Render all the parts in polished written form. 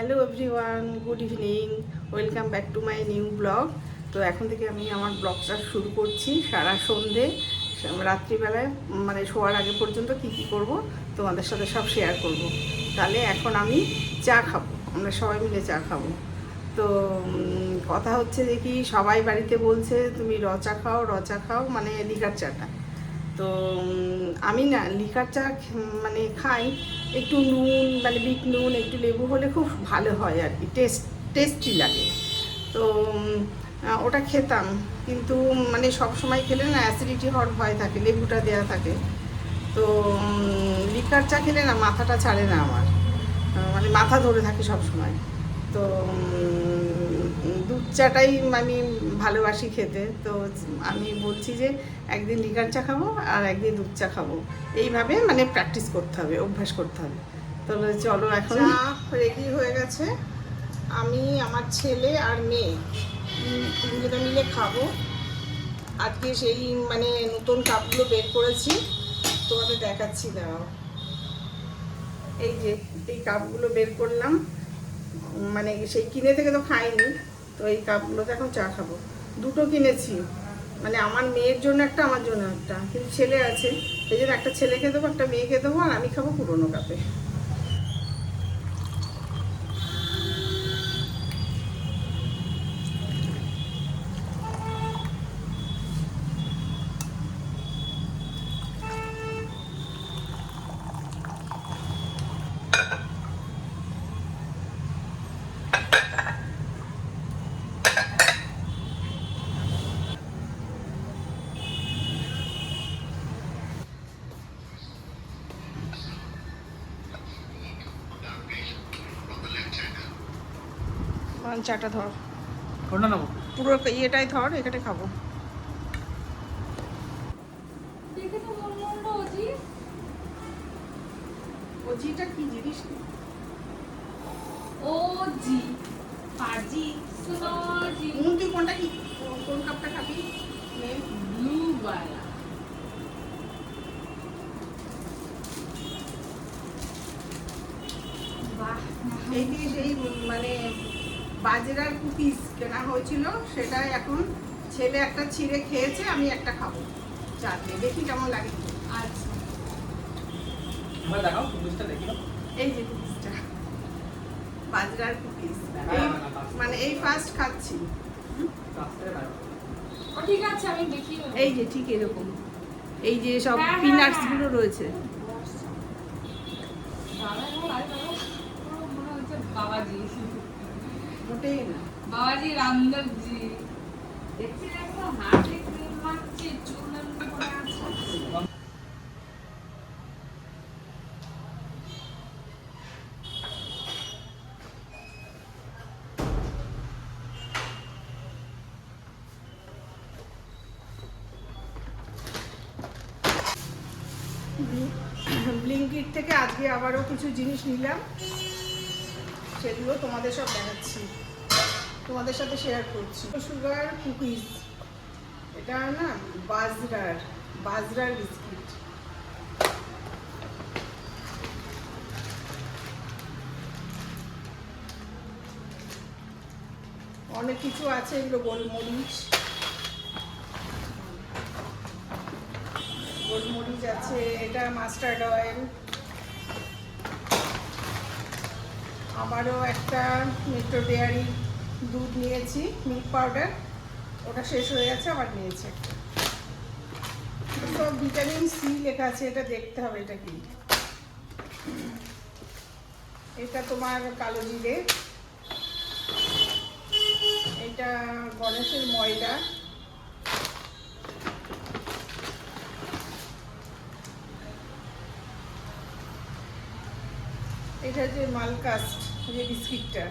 Hello everyone, good evening, welcome back to my new blog. তো এখন থেকে আমি আমার ব্লগটা শুরু করছি। সারা সন্ধে রাত্রিবেলায় মানে শোয়ার আগে পর্যন্ত কি কি করব তোমাদের সাথে সব শেয়ার করব। তাহলে এখন আমি চা খাবো, আমরা সবাই মিলে চা খাবো। তো কথা হচ্ছে যে কি, সবাই বাড়িতে বলছে তুমি রচা খাও মানে লিকার চাটা। তো আমি না লিকার চা মানে খাই, একটু নুন মানে বিট নুন একটু লেবু হলে খুব ভালো হয় আর কি, টেস্টি লাগে। তো ওটা খেতাম, কিন্তু মানে সব সময় খেলে না অ্যাসিডিটি হওয়ার ভয় থাকে, লেবুটা দেওয়া থাকে। তো লিকার চা খেলে না মাথাটা ছাড়ে না আমার, মানে মাথা ধরে থাকে সব সময়। তো দুধ চাটাই আমি ভালোবাসি খেতে। তো আমি বলছি যে একদিন লিকার চা খাবো আর একদিন দুধ চা খাবো, এইভাবে মানে প্র্যাকটিস করতে হবে, অভ্যাস করতে হবে। তাহলে চলো, এখন চা রেডি হয়ে গেছে। আমি, আমার ছেলে আর মেয়ে তিনজনে মিলে খাবো। আজকে সেই মানে নতুন কাপগুলো বের করেছি, তোমাদের দেখাচ্ছি, দাঁড়াও। এই যে এই কাপগুলো বের করলাম, মানে সেই কিনে থেকে তো খাইনি। তো এই কাপগুলোতে এখন চা খাবো। দুটো কিনেছি, মানে আমার মেয়ের জন্য একটা, আমার জন্য একটা, কিন্তু ছেলে আছে এই জন্য একটা ছেলেকে দেবো একটা মেয়েকে দেবো, আর আমি খাবো পুরোনো কাপে। চাটা ধর, পুরো ইয়েটাই ধর, এখানে খাবো। ওজিটা কি জিনিস? ওজি পাজি সোনাজি তুই কোনটা কি, কোন কাপটা খাবি? ব্লু বালা বাহ। এই দিয়ে সেই মানে বাজরার কুকিজ কেনা হয়েছিল, সেটা এখন ছেলে একটা ছিঁড়ে খেয়েছে, আমি একটা খাবো চা দিয়ে, দেখি কেমন লাগে। আচ্ছা, আমরা দেখাও কুকিজটা দেখি। এই যে কুকিজটা, বাজরার কুকিজ, মানে এই ফার্স্ট খাচ্ছি। ও ঠিক আছে, আমি দেখি। এই যে ঠিক এরকম, এই যে সব হ্যাঁ, হ্যাঁ, পিনাটস হ্যাঁ। গুলো রয়েছে। মনে হচ্ছে বাবাজি, মোটেই না। বাবাজি রামদেবজি। দেখছি একদম হাতে ক্রিম মাখছে, চুল এমনি করে আছে। ব্লিঙ্কিট থেকে আজকে আবারও কিছু জিনিস নিলাম, সেগুলো তোমাদের সব দেখাচ্ছি, তোমাদের সাথে শেয়ার করছি। সুগার কুকিজ, এটা না বাজরার বিস্কিট। অনেক কিছু আছে, এগুলো গোলমরিচ আছে, এটা মাস্টার্ড অয়েল। আবারও একটা মেট্রো ডেয়ারি দুধ নিয়েছি, মিল্ক পাউডার, ওটা শেষ হয়ে গেছে, আবার নিয়েছি একটা। সব ভিটামিন সি লেখা আছে, এটা দেখতে হবে এটা কি। এটা তোমার কালো জিরে, এটা গণেশের ময়দা, এটা যে মালকাস্ট যে বিস্কিটটা,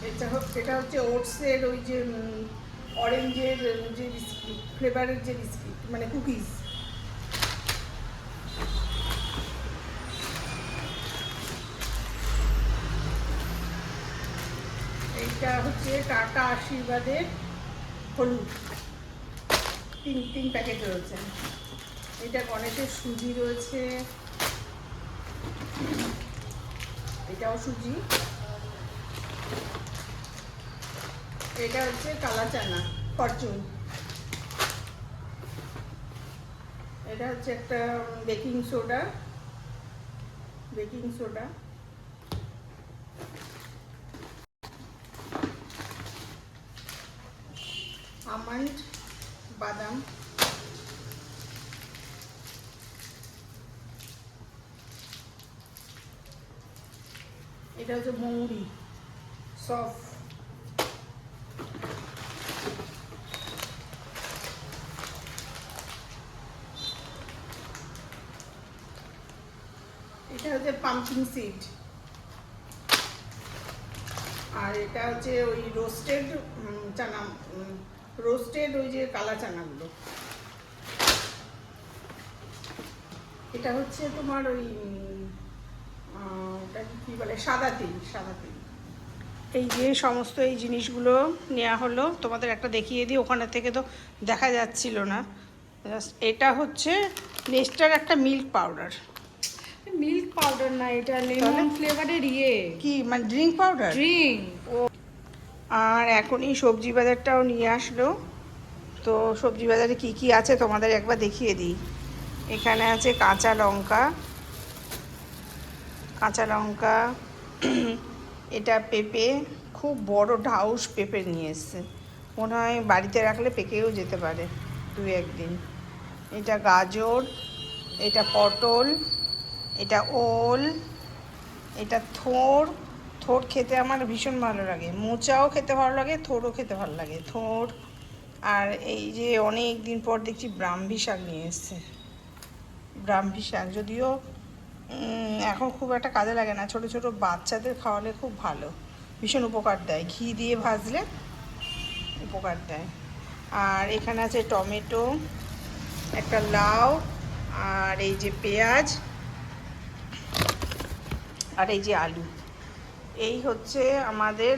এটা হচ্ছে ওটসের ওই যে অরেঞ্জের যে বিস্কিট, ফ্লেভারের যে বিস্কিট মানে কুকিজ। এইটা হচ্ছে টাটা আশীর্বাদের হলুদ, তিন 3 প্যাকেট রয়েছে। এটা গণেশের সুজি রয়েছে, এটা হচ্ছে 1 প্যাকেট। এটা হচ্ছে গণেশের ময়দা, এটা গণেশের সুজি রয়েছে, 3 প্যাকেট। এটা হচ্ছে টাটা আশীর্বাদের হলুদ, 3 প্যাকেট রয়েছে। এটা গণেশের সুজি রয়েছে, 3 প্যাকেট। এটা হচ্ছে গণেশের সুজি রয়েছে, এটাও সুজি। এটা হচ্ছে কালা চানা ফরচুন। এটা হচ্ছে একটা বেকিং সোডা, আমন্ড, বাদাম, এটা হচ্ছে মৌরি সফ, এটা হচ্ছে পাম্পকিন সিড, আর এটা হচ্ছে ওই রোস্টেড চানা, রোস্টেড ওই যে কালা চানাগুলো। এটা হচ্ছে তোমার ওই ওটা কি বলে সাদা তিল। এই যে সমস্ত এই জিনিসগুলো নেওয়া হলো, তোমাদের একটা দেখিয়ে দিই, ওখানে থেকে তো দেখা যাচ্ছিল না। এটা হচ্ছে নেস্টার একটা মিল্ক পাউডার। মিল্ক পাউডার না, এটা লেমন ফ্লেভারের কি মানে ড্রিঙ্ক পাউডার। আর এখনই সবজি বাজারটাও নিয়ে আসলো। তো সবজি বাজারে কি কি আছে তোমাদের একবার দেখিয়ে দিই। এখানে আছে কাঁচা লঙ্কা, এটা পেঁপে, খুব বড় ঢাউস পেঁপে নিয়ে এসছে, মনে হয় বাড়িতে রাখলে পেকেও যেতে পারে 2-1 দিন। এটা গাজর, এটা পটল, এটা ওল, এটা থোড় খেতে আমার ভীষণ ভালো লাগে, মোচাও খেতে ভালো লাগে, থোড়ও খেতে ভালো লাগে, থোড়। আর এই যে অনেক দিন পর দেখছি ব্রাহ্মী শাক নিয়ে এসছে। ব্রাহ্মী শাক যদিও এখন খুব একটা কাজে লাগে না, ছোট ছোট বাচ্চাদের খাওয়ালে খুব ভালো, ভীষণ উপকার দেয়, ঘি দিয়ে ভাজলে উপকার দেয়। আর এখানে আছে টমেটো, একটা লাউ, আর এই যে পেঁয়াজ, আর এই যে আলু। এই হচ্ছে আমাদের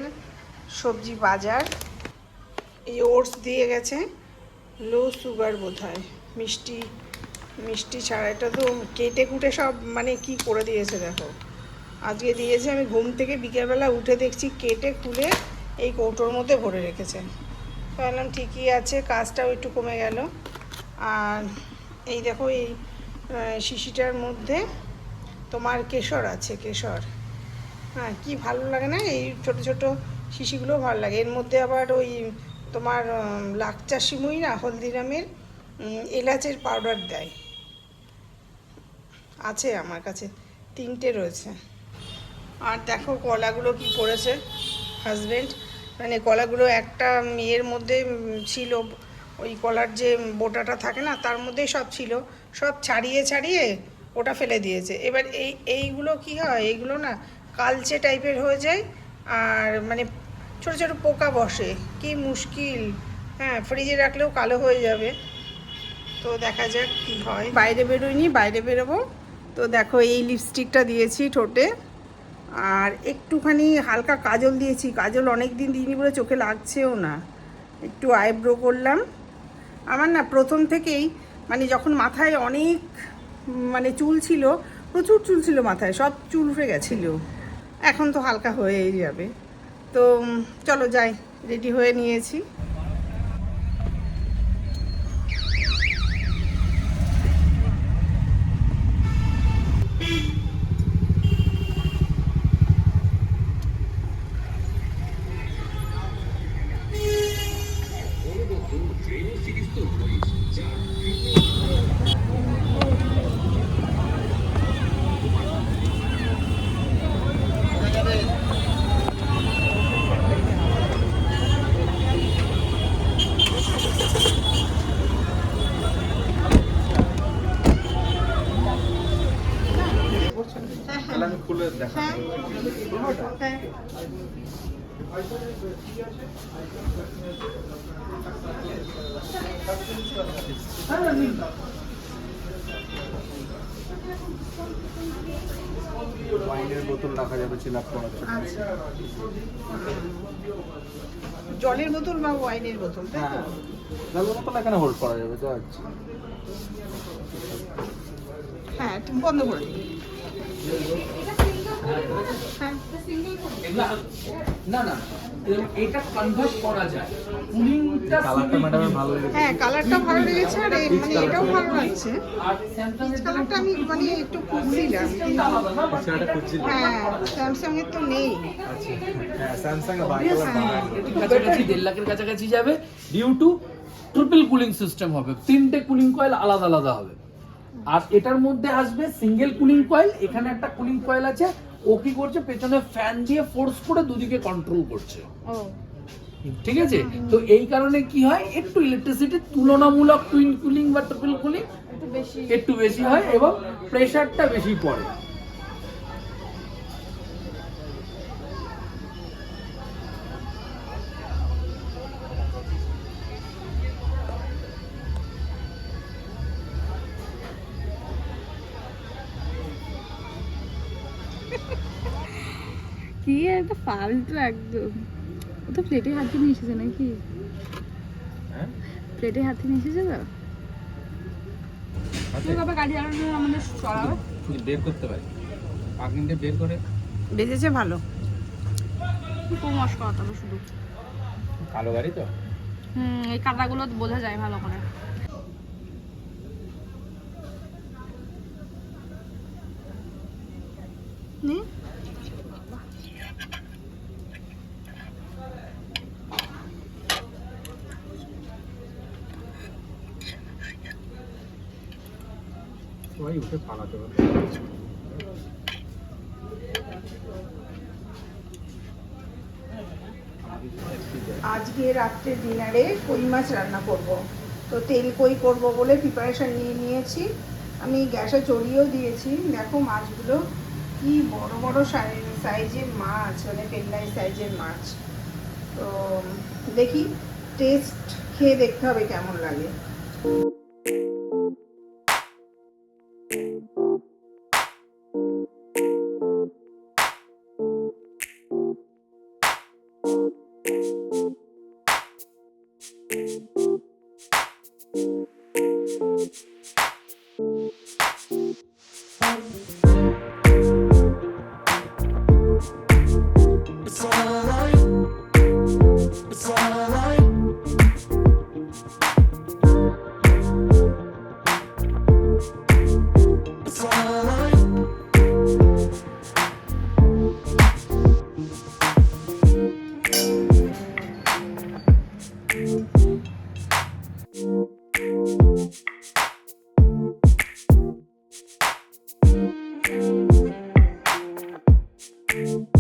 সবজি বাজার। এই ওটস দিয়ে গেছে, লো সুগার বোধহয়, মিষ্টি ছাড়া। এটা তো কেটে কুটে সব মানে কি করে দিয়েছে দেখো, আজকে দিয়েছে, আমি ঘুম থেকে বিকেলবেলা উঠে দেখছি কেটে খুলে এই কৌটোর মধ্যে ভরে রেখেছে। ভাবলাম ঠিকই আছে, কাজটাও একটু কমে গেল। আর এই দেখো এই শিশিটার মধ্যে তোমার কেশর আছে, কেশর। হ্যাঁ, কি ভালো লাগে না এই ছোট ছোট শিশিগুলো ভালো লাগে। এর মধ্যে আবার ওই তোমার লাকচা সিমুই না, হলদিরামের এলাচের পাউডার দেয়, আছে আমার কাছে 3টে রয়েছে। আর দেখো কলাগুলো কি করেছে হাজব্যান্ড, মানে কলাগুলো একটা ইয়ের মধ্যে ছিল, ওই কলার যে বোটাটা থাকে না তার মধ্যেই সব ছিল, সব ছাড়িয়ে ওটা ফেলে দিয়েছে। এবার এইগুলো কি হয়, এইগুলো না কালচে টাইপের হয়ে যায়, আর মানে ছোট ছোট পোকা বসে, কি মুশকিল। হ্যাঁ, ফ্রিজে রাখলেও কালো হয়ে যাবে। তো দেখা যাক কি হয়। বাইরে বেরোয়নি, বাইরে বেরোবো। তো দেখো এই লিপস্টিকটা দিয়েছি ঠোঁটে, আর একটুখানি হালকা কাজল দিয়েছি, কাজল অনেক দিন দিইনি বলে চোখে লাগছেও না। একটু আইব্রো করলাম। আমার না প্রথম থেকেই মানে যখন মাথায় অনেক মানে চুল ছিল, প্রচুর চুল ছিল মাথায়, সব চুল উঠে গেছিলো, এখন তো হালকা হয়েই যাবে। তো চলো যাই, রেডি হয়ে নিয়েছি। আমি খুলে দেখা। ওয়াইনের বোতল রাখা যাবে, চিলাপ করার জন্য। জলের বোতল বা ওয়াইনের বোতল, তাই তো? জলের বোতল এখানে হোল্ড করা যাবে তো। আচ্ছা, হ্যাঁ, তুমি বন্ধ করে দিই। হ্যাঁ এগুলা না না এটা কনভার্ট করা যায় কুলিংটা কালারটা ম্যাডামের ভালো লেগেছে। হ্যাঁ কালারটা ভালো লেগেছে আর মানে এটাও ভালো লাগছে। আর স্যামসাং এর কালারটা আমি মানে একটু খুঁজছিলাম কিন্তু সেটা খুঁজছিল। হ্যাঁ স্যামসাং এর তো নেই। আচ্ছা হ্যাঁ স্যামসাং এর বাই কালার কাছাকাছি 1.5 লাখের কাছাকাছি যাবে due to triple cooling system হবে, 3টে কুলিং কয়েল আলাদা আলাদা হবে। আর এটার মধ্যে আসবে সিঙ্গেল কুলিং কয়েল, এখানে একটা কুলিং কয়েল আছে, ও কি করছে পেছনে ফ্যান দিয়ে ফোর্স করে দুদিকে কন্ট্রোল করছে। ও ঠিক আছে, তো এই কারণে কি হয় একটু ইলেকট্রিসিটি তুলনামূলক টুইন কুলিং বা ট্রিপল কুলিং একটু বেশি হয় এবং প্রেসারটা বেশি পড়ে। কি একটা ফালতু একদম। ও তো প্লেটে হাতে নিয়ে এসেছে নাকি? হ্যাঁ প্লেটে হাতে নিয়ে এসেছে তো? তুই বাবা গাড়ি চালানোর জন্য আমাদের চড়াবে? শুধু বের করতে পারি পাকিংটা বের করে বেজেছে ভালো। খুব মস্কা হতো শুধু। কালো গাড়ি তো এই কাঁটাগুলো বোঝা যায় ভালো করে। নে সবাই উঠে পালাতে হবে। আজকে রাত্রে ডিনারে কই মাছ রান্না করব। তো তেল কই করব বলে প্রিপারেশন নিয়ে নিয়েছি। আমি গ্যাসে চড়িয়েও দিয়েছি। দেখো মাছগুলো কি বড় বড় সাইজের মাছ, মানে পেল্লাই সাইজের মাছ। তো দেখি টেস্ট খেয়ে দেখতে হবে কেমন লাগে। It's alright. It's alright. It's alright. Thank you.